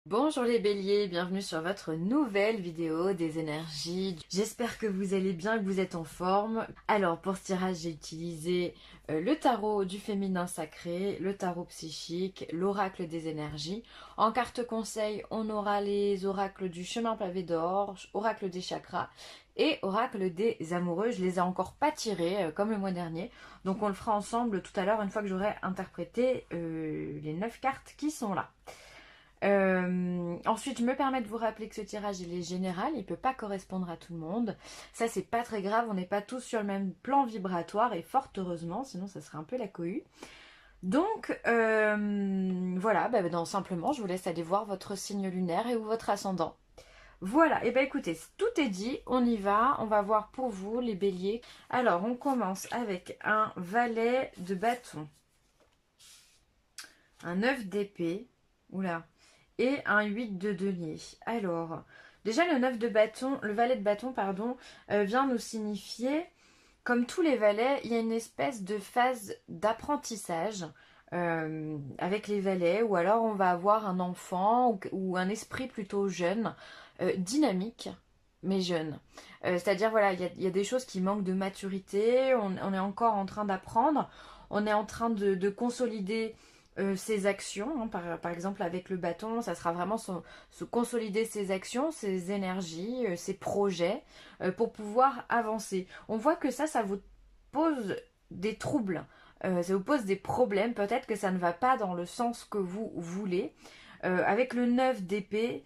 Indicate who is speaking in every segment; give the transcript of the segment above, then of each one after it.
Speaker 1: Bonjour les béliers, bienvenue sur votre nouvelle vidéo des énergies. J'espère que vous allez bien, que vous êtes en forme. Alors pour ce tirage, j'ai utilisé le tarot du féminin sacré, le tarot psychique, l'oracle des énergies. En carte conseil, on aura les oracles du chemin pavé d'or, oracle des chakras et oracle des amoureux. Je les ai encore pas tirés comme le mois dernier, donc on le fera ensemble tout à l'heure une fois que j'aurai interprété les 9 cartes qui sont là. Ensuite, je me permets de vous rappeler que ce tirage il est général, il ne peut pas correspondre à tout le monde. Ça, c'est pas très grave, on n'est pas tous sur le même plan vibratoire et fort heureusement, sinon ça serait un peu la cohue. Donc, voilà, simplement, je vous laisse aller voir votre signe lunaire et ou votre ascendant. Voilà, et écoutez, tout est dit, on y va, on va voir pour vous les béliers. Alors, on commence avec un valet de bâton, un 9 d'épée, oula, et un 8 de denier. Alors, déjà le 9 de bâton, le valet de bâton, pardon, vient nous signifier, comme tous les valets, il y a une espèce de phase d'apprentissage avec les valets, ou alors on va avoir un enfant ou un esprit plutôt jeune, dynamique, mais jeune. C'est-à-dire, voilà, il y a des choses qui manquent de maturité, on est encore en train d'apprendre, on est en train de consolider ses actions, hein, par exemple avec le bâton, ça sera vraiment se consolider ses actions, ses énergies, ses projets pour pouvoir avancer. On voit que ça vous pose des troubles, ça vous pose des problèmes, peut-être que ça ne va pas dans le sens que vous voulez. Avec le 9 d'épée,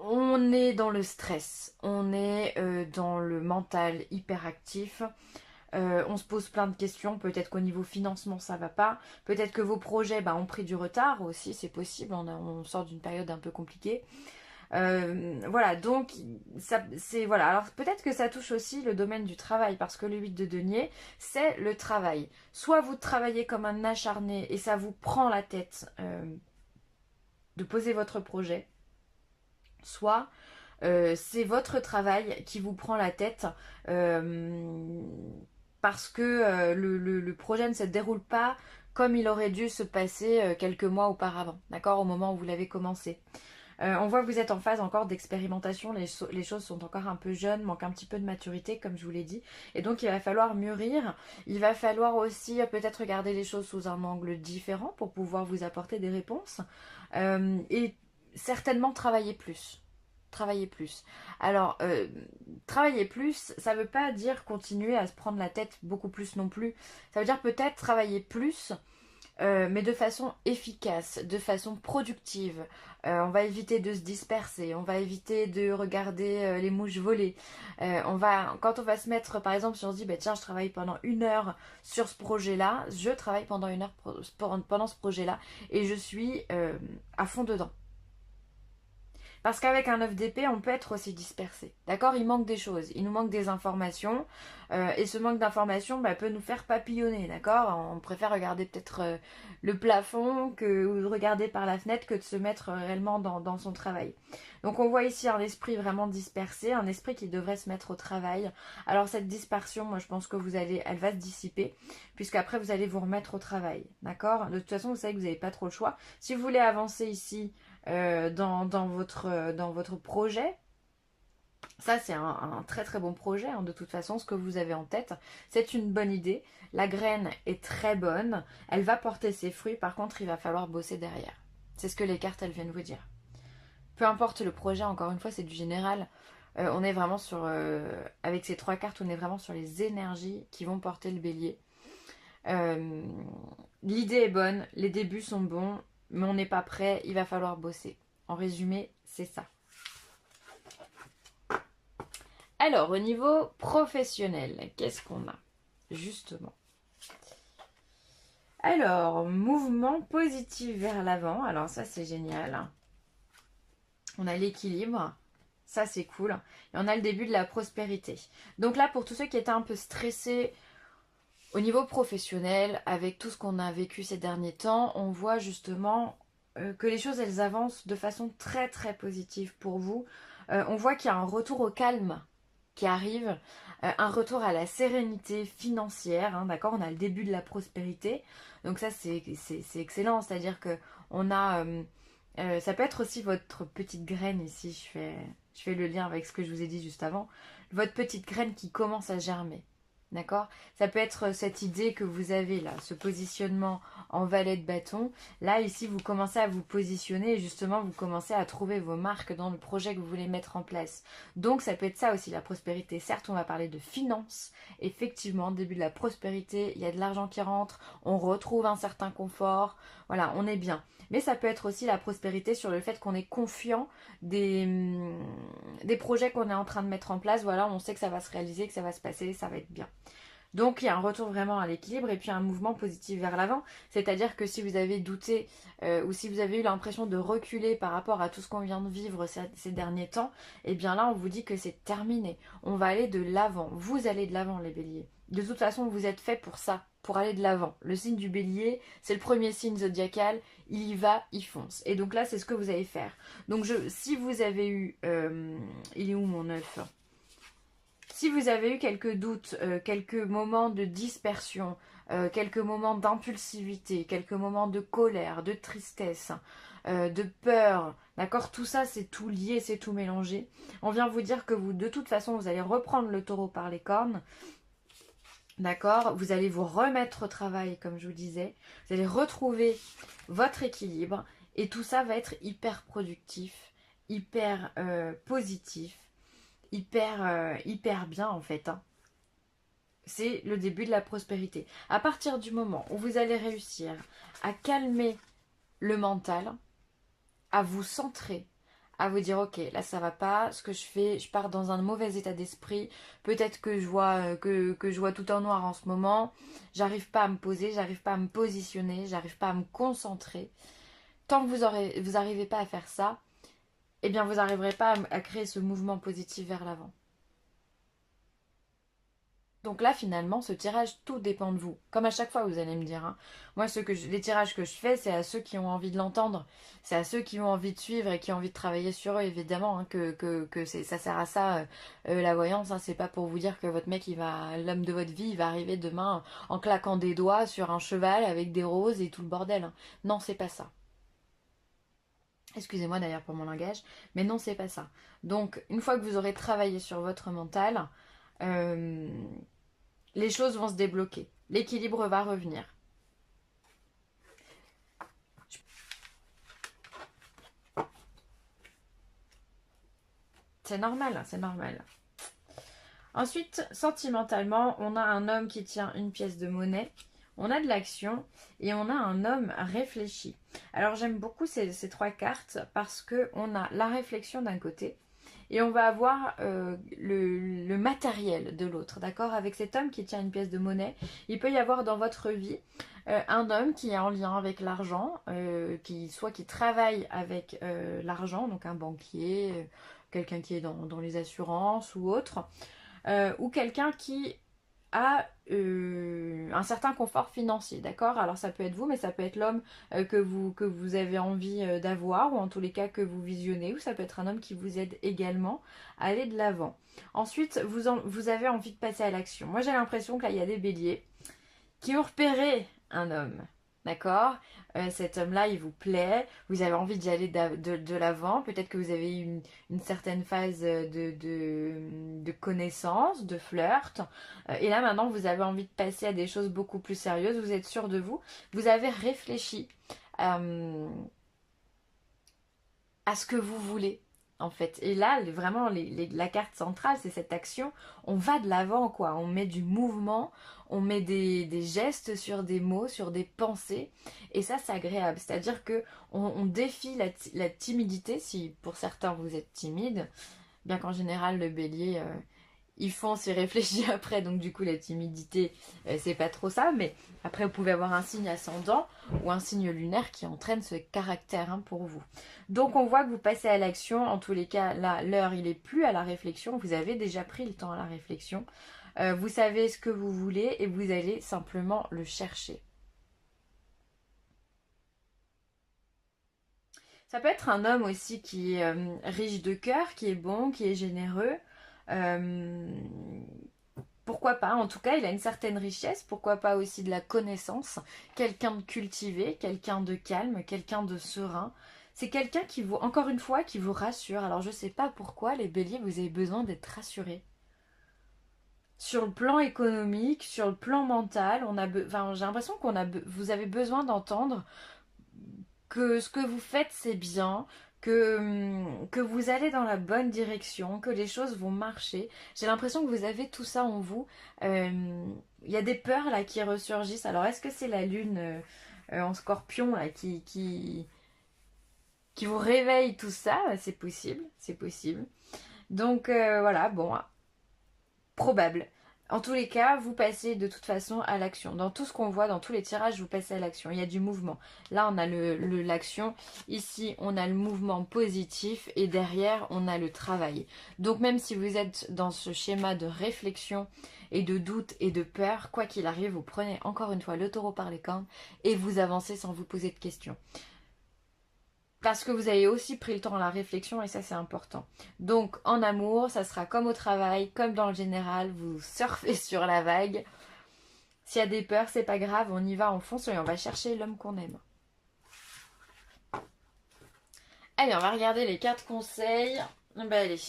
Speaker 1: on est dans le stress, on est dans le mental hyperactif. On se pose plein de questions, peut-être qu'au niveau financement ça va pas, peut-être que vos projets ont pris du retard aussi, c'est possible, on sort d'une période un peu compliquée. Voilà, donc c'est voilà. Alors peut-être que ça touche aussi le domaine du travail, parce que le 8 de denier, c'est le travail. Soit vous travaillez comme un acharné et ça vous prend la tête de poser votre projet, soit c'est votre travail qui vous prend la tête parce que le projet ne se déroule pas comme il aurait dû se passer quelques mois auparavant, d'accord, au moment où vous l'avez commencé. On voit que vous êtes en phase encore d'expérimentation, les choses sont encore un peu jeunes, manquent un petit peu de maturité comme je vous l'ai dit, et donc il va falloir mûrir, il va falloir aussi peut-être regarder les choses sous un angle différent pour pouvoir vous apporter des réponses, et certainement travailler plus. Travailler plus. Alors, travailler plus, ça veut pas dire continuer à se prendre la tête beaucoup plus non plus. Ça veut dire peut-être travailler plus, mais de façon efficace, de façon productive. On va éviter de se disperser, on va éviter de regarder les mouches voler. Quand on va se mettre, par exemple, si on se dit, tiens, je travaille pendant 1 heure sur ce projet-là, je travaille pendant 1 heure pendant ce projet-là, et je suis à fond dedans. Parce qu'avec un 9 d'épée, on peut être aussi dispersé. D'accord? Il manque des choses, il nous manque des informations. Et ce manque d'informations peut nous faire papillonner. D'accord? On préfère regarder peut-être le plafond ou de regarder par la fenêtre que de se mettre réellement dans son travail. Donc on voit ici un esprit vraiment dispersé, un esprit qui devrait se mettre au travail. Alors cette dispersion, moi je pense que elle va se dissiper, puisqu'après vous allez vous remettre au travail. D'accord? De toute façon, vous savez que vous n'avez pas trop le choix. Si vous voulez avancer ici, dans votre projet, ça c'est un très très bon projet, hein, de toute façon, ce que vous avez en tête, c'est une bonne idée, la graine est très bonne, elle va porter ses fruits, par contre il va falloir bosser derrière. C'est ce que les cartes elles viennent vous dire. Peu importe le projet, encore une fois c'est du général, on est vraiment avec ces 3 cartes, on est vraiment sur les énergies qui vont porter le bélier. L'idée est bonne, les débuts sont bons, mais on n'est pas prêt, il va falloir bosser. En résumé, c'est ça. Alors, au niveau professionnel, qu'est-ce qu'on a? Justement. Alors, mouvement positif vers l'avant. Alors ça, c'est génial. On a l'équilibre. Ça, c'est cool. Et on a le début de la prospérité. Donc là, pour tous ceux qui étaient un peu stressés au niveau professionnel, avec tout ce qu'on a vécu ces derniers temps, on voit justement que les choses, elles avancent de façon très très positive pour vous. On voit qu'il y a un retour au calme qui arrive, un retour à la sérénité financière, hein, d'accord? On a le début de la prospérité, donc ça c'est excellent, c'est-à-dire que on a Ça peut être aussi votre petite graine ici, je fais le lien avec ce que je vous ai dit juste avant, votre petite graine qui commence à germer. D'accord? Ça peut être cette idée que vous avez là, ce positionnement en valet de bâton. Là, ici, vous commencez à vous positionner et justement, vous commencez à trouver vos marques dans le projet que vous voulez mettre en place. Donc, ça peut être ça aussi, la prospérité. Certes, on va parler de finances. Effectivement, début de la prospérité, il y a de l'argent qui rentre, on retrouve un certain confort. Voilà, on est bien. Mais ça peut être aussi la prospérité sur le fait qu'on est confiant des projets qu'on est en train de mettre en place. Voilà, on sait que ça va se réaliser, que ça va se passer, ça va être bien. Donc il y a un retour vraiment à l'équilibre et puis un mouvement positif vers l'avant. C'est-à-dire que si vous avez douté ou si vous avez eu l'impression de reculer par rapport à tout ce qu'on vient de vivre ces derniers temps, eh bien là on vous dit que c'est terminé. On va aller de l'avant. Vous allez de l'avant les béliers. De toute façon vous êtes fait pour ça, pour aller de l'avant. Le signe du bélier, c'est le premier signe zodiacal, il y va, il fonce. Et donc là c'est ce que vous allez faire. Donc si vous avez eu... il est où mon œuf ? Si vous avez eu quelques doutes, quelques moments de dispersion, quelques moments d'impulsivité, quelques moments de colère, de tristesse, de peur, d'accord, tout ça c'est tout lié, c'est tout mélangé. On vient vous dire que vous, de toute façon, vous allez reprendre le taureau par les cornes, d'accord, vous allez vous remettre au travail, comme je vous disais, vous allez retrouver votre équilibre et tout ça va être hyper productif, hyper positif. Hyper bien en fait. Hein. C'est le début de la prospérité. À partir du moment où vous allez réussir à calmer le mental, à vous centrer, à vous dire ok là ça va pas, ce que je fais, je pars dans un mauvais état d'esprit, peut-être que je vois que je vois tout en noir en ce moment, j'arrive pas à me poser, j'arrive pas à me positionner, j'arrive pas à me concentrer. Tant que vous n'arrivez pas à faire ça, eh bien vous n'arriverez pas à créer ce mouvement positif vers l'avant. Donc là, finalement, ce tirage, tout dépend de vous. Comme à chaque fois, vous allez me dire. Hein. Moi, les tirages que je fais, c'est à ceux qui ont envie de l'entendre. C'est à ceux qui ont envie de suivre et qui ont envie de travailler sur eux, évidemment, hein, que ça sert à ça, la voyance. Hein, c'est pas pour vous dire que votre mec, l'homme de votre vie, il va arriver demain en claquant des doigts sur un cheval avec des roses et tout le bordel. Hein. Non, c'est pas ça. Excusez-moi d'ailleurs pour mon langage, mais non, c'est pas ça. Donc, une fois que vous aurez travaillé sur votre mental, euh, les choses vont se débloquer. L'équilibre va revenir. C'est normal, c'est normal. Ensuite, sentimentalement, on a un homme qui tient une pièce de monnaie, on a de l'action et on a un homme réfléchi. Alors j'aime beaucoup ces trois cartes parce qu'on a la réflexion d'un côté et on va avoir le matériel de l'autre, d'accord? Avec cet homme qui tient une pièce de monnaie, il peut y avoir dans votre vie un homme qui est en lien avec l'argent, soit qui travaille avec l'argent, donc un banquier, quelqu'un qui est dans les assurances ou autre, ou quelqu'un qui a un certain confort financier, d'accord? Alors ça peut être vous, mais ça peut être l'homme que vous avez envie d'avoir, ou en tous les cas que vous visionnez, ou ça peut être un homme qui vous aide également à aller de l'avant. Ensuite, vous avez envie de passer à l'action. Moi j'ai l'impression que là il y a des béliers qui ont repéré un homme. D'accord? Cet homme-là, il vous plaît, vous avez envie d'y aller de l'avant, peut-être que vous avez eu une certaine phase de connaissance, de flirt, et là maintenant vous avez envie de passer à des choses beaucoup plus sérieuses, vous êtes sûr de vous, vous avez réfléchi à ce que vous voulez. En fait. Et là, vraiment, la carte centrale, c'est cette action. On va de l'avant, quoi. On met du mouvement, on met des gestes sur des mots, sur des pensées. Et ça, c'est agréable. C'est-à-dire que on défie la timidité, si pour certains vous êtes timide. Bien qu'en général, le bélier, ils foncent et réfléchissent après, donc du coup la timidité c'est pas trop ça, mais après vous pouvez avoir un signe ascendant ou un signe lunaire qui entraîne ce caractère hein, pour vous. Donc on voit que vous passez à l'action, en tous les cas là l'heure il est plus à la réflexion, vous avez déjà pris le temps à la réflexion, vous savez ce que vous voulez et vous allez simplement le chercher. Ça peut être un homme aussi qui est riche de cœur, qui est bon, qui est généreux. Euh, Pourquoi pas? En tout cas, il a une certaine richesse. Pourquoi pas aussi de la connaissance? Quelqu'un de cultivé, quelqu'un de calme, quelqu'un de serein. C'est quelqu'un qui vous, encore une fois, qui vous rassure. Alors je sais pas pourquoi les béliers, vous avez besoin d'être rassurés. Sur le plan économique, sur le plan mental, enfin, j'ai l'impression vous avez besoin d'entendre que ce que vous faites c'est bien, que vous allez dans la bonne direction, que les choses vont marcher. J'ai l'impression que vous avez tout ça en vous. Il y a des peurs là qui ressurgissent. Alors est-ce que c'est la lune en scorpion là qui vous réveille tout ça? C'est possible, c'est possible. Donc voilà, bon, probable. En tous les cas, vous passez de toute façon à l'action. Dans tout ce qu'on voit, dans tous les tirages, vous passez à l'action. Il y a du mouvement. Là, on a l'action. Ici, on a le mouvement positif. Et derrière, on a le travail. Donc, même si vous êtes dans ce schéma de réflexion et de doute et de peur, quoi qu'il arrive, vous prenez encore une fois le taureau par les cornes et vous avancez sans vous poser de questions. Parce que vous avez aussi pris le temps à la réflexion et ça c'est important. Donc en amour, ça sera comme au travail, comme dans le général, vous surfez sur la vague. S'il y a des peurs, c'est pas grave, on y va, on fonce et on va chercher l'homme qu'on aime. Allez, on va regarder les 4 conseils. Allez,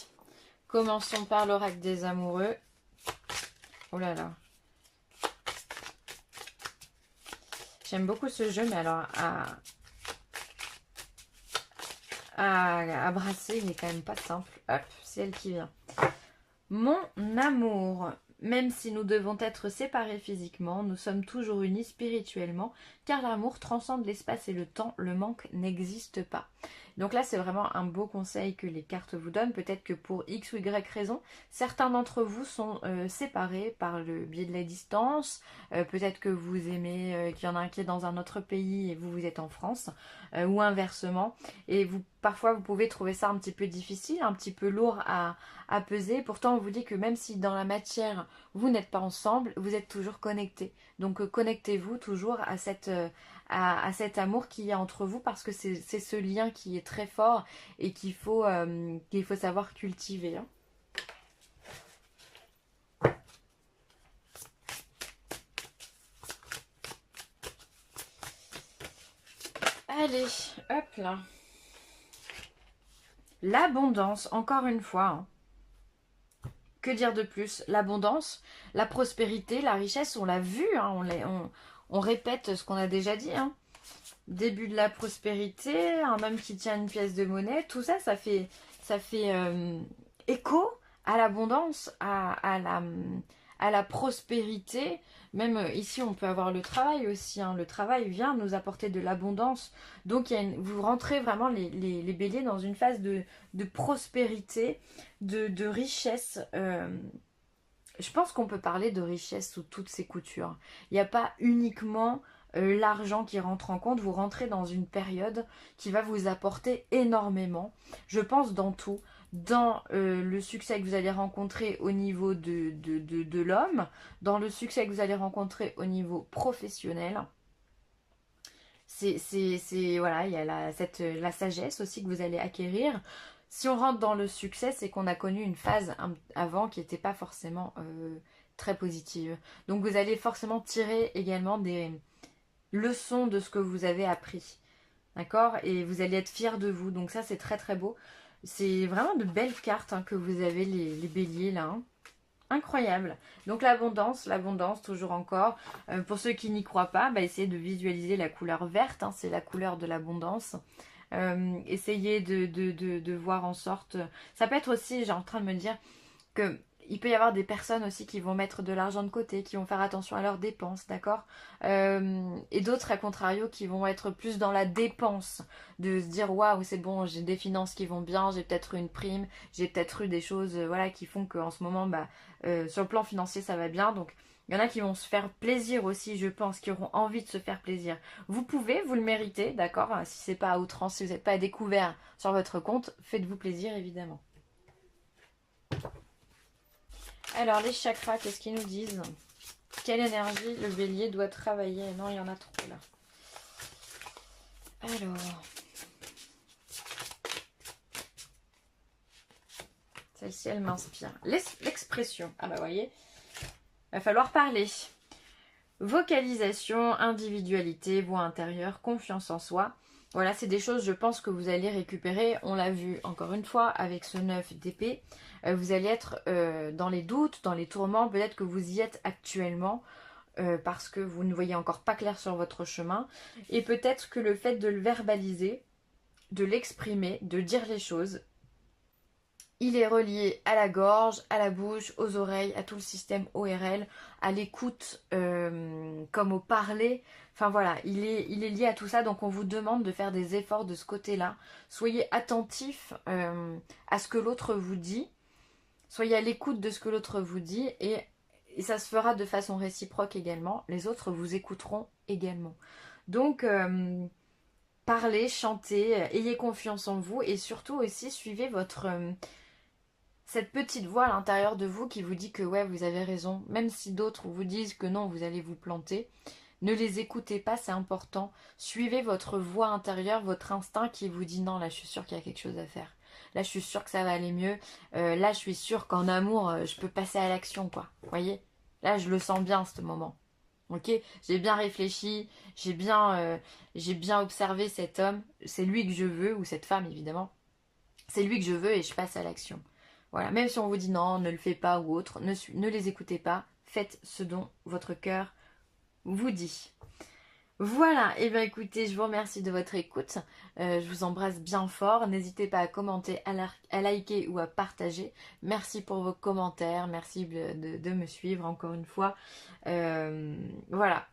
Speaker 1: commençons par l'oracle des amoureux. Oh là là. J'aime beaucoup ce jeu, mais alors à brasser, il n'est quand même pas simple. Hop, c'est elle qui vient. Mon amour, même si nous devons être séparés physiquement, nous sommes toujours unis spirituellement, car l'amour transcende l'espace et le temps, le manque n'existe pas. Donc là, c'est vraiment un beau conseil que les cartes vous donnent. Peut-être que pour X ou Y raison, certains d'entre vous sont séparés par le biais de la distance. Peut-être que vous aimez qu'il y en a un qui est dans un autre pays et vous êtes en France, ou inversement. Et parfois, vous pouvez trouver ça un petit peu difficile, un petit peu lourd à peser. Pourtant, on vous dit que même si dans la matière, vous n'êtes pas ensemble, vous êtes toujours connectés. Donc, connectez-vous toujours à cet amour qu'il y a entre vous parce que c'est ce lien qui est très fort et qu'il faut savoir cultiver. Hein. Allez, hop là. L'abondance, encore une fois. Hein. Que dire de plus? L'abondance, la prospérité, la richesse, on l'a vu, hein, on répète ce qu'on a déjà dit. Hein. Début de la prospérité, un homme qui tient une pièce de monnaie, tout ça, ça fait écho à l'abondance, à la prospérité. Même ici, on peut avoir le travail aussi. Hein. Le travail vient nous apporter de l'abondance. Donc, vous rentrez vraiment les béliers dans une phase de prospérité, de richesse. Je pense qu'on peut parler de richesse sous toutes ses coutures. Il n'y a pas uniquement l'argent qui rentre en compte. Vous rentrez dans une période qui va vous apporter énormément. Je pense dans tout. Dans le succès que vous allez rencontrer au niveau de l'homme, dans le succès que vous allez rencontrer au niveau professionnel. Voilà, il y a la sagesse aussi que vous allez acquérir. Si on rentre dans le succès, c'est qu'on a connu une phase avant qui n'était pas forcément très positive. Donc vous allez forcément tirer également des leçons de ce que vous avez appris. D'accord? Et vous allez être fiers de vous. Donc ça, c'est très très beau. C'est vraiment de belles cartes hein, que vous avez les béliers là. Hein. Incroyable. Donc l'abondance toujours encore. Pour ceux qui n'y croient pas, essayez de visualiser la couleur verte. Hein, c'est la couleur de l'abondance. Essayez de voir en sorte... Ça peut être aussi, j'ai en train de me dire que il peut y avoir des personnes aussi qui vont mettre de l'argent de côté, qui vont faire attention à leurs dépenses, d'accord et d'autres, à contrario, qui vont être plus dans la dépense, de se dire waouh, c'est bon, j'ai des finances qui vont bien, j'ai peut-être eu une prime, j'ai peut-être eu des choses voilà, qui font qu'en ce moment, sur le plan financier, ça va bien. Donc, il y en a qui vont se faire plaisir aussi, je pense, qui auront envie de se faire plaisir. Vous pouvez, vous le méritez, d'accord. Si c'est pas à outrance, si vous n'êtes pas à découvert sur votre compte, faites-vous plaisir, évidemment. Alors, les chakras, qu'est-ce qu'ils nous disent? Quelle énergie le bélier doit travailler? Non, il y en a trop, là. Alors... Celle-ci, elle m'inspire. L'expression. Ah bah, voyez, va falloir parler. Vocalisation, individualité, voix intérieure, confiance en soi. Voilà, c'est des choses, je pense, que vous allez récupérer. On l'a vu encore une fois avec ce 9 d'épée. Vous allez être dans les doutes, dans les tourments. Peut-être que vous y êtes actuellement parce que vous ne voyez encore pas clair sur votre chemin. Et peut-être que le fait de le verbaliser, de l'exprimer, de dire les choses, il est relié à la gorge, à la bouche, aux oreilles, à tout le système ORL, à l'écoute comme au parler. Enfin voilà, il est lié à tout ça, donc on vous demande de faire des efforts de ce côté-là. Soyez attentif à ce que l'autre vous dit, soyez à l'écoute de ce que l'autre vous dit, et ça se fera de façon réciproque également. Les autres vous écouteront également. Donc, parlez, chantez, ayez confiance en vous, et surtout aussi suivez cette petite voix à l'intérieur de vous qui vous dit que ouais, vous avez raison. Même si d'autres vous disent que non, vous allez vous planter, ne les écoutez pas, c'est important. Suivez votre voix intérieure, votre instinct qui vous dit non, là je suis sûre qu'il y a quelque chose à faire. Là je suis sûre que ça va aller mieux. Là je suis sûre qu'en amour, je peux passer à l'action, quoi. Vous voyez? Là je le sens bien, ce moment. Ok? J'ai bien réfléchi, j'ai bien observé cet homme. C'est lui que je veux, ou cette femme évidemment. C'est lui que je veux et je passe à l'action. Voilà, même si on vous dit non, ne le fais pas ou autre, ne les écoutez pas, faites ce dont votre cœur vous dit. Voilà, et bien écoutez, je vous remercie de votre écoute, je vous embrasse bien fort, n'hésitez pas à commenter, à liker ou à partager. Merci pour vos commentaires, merci de me suivre encore une fois. Voilà.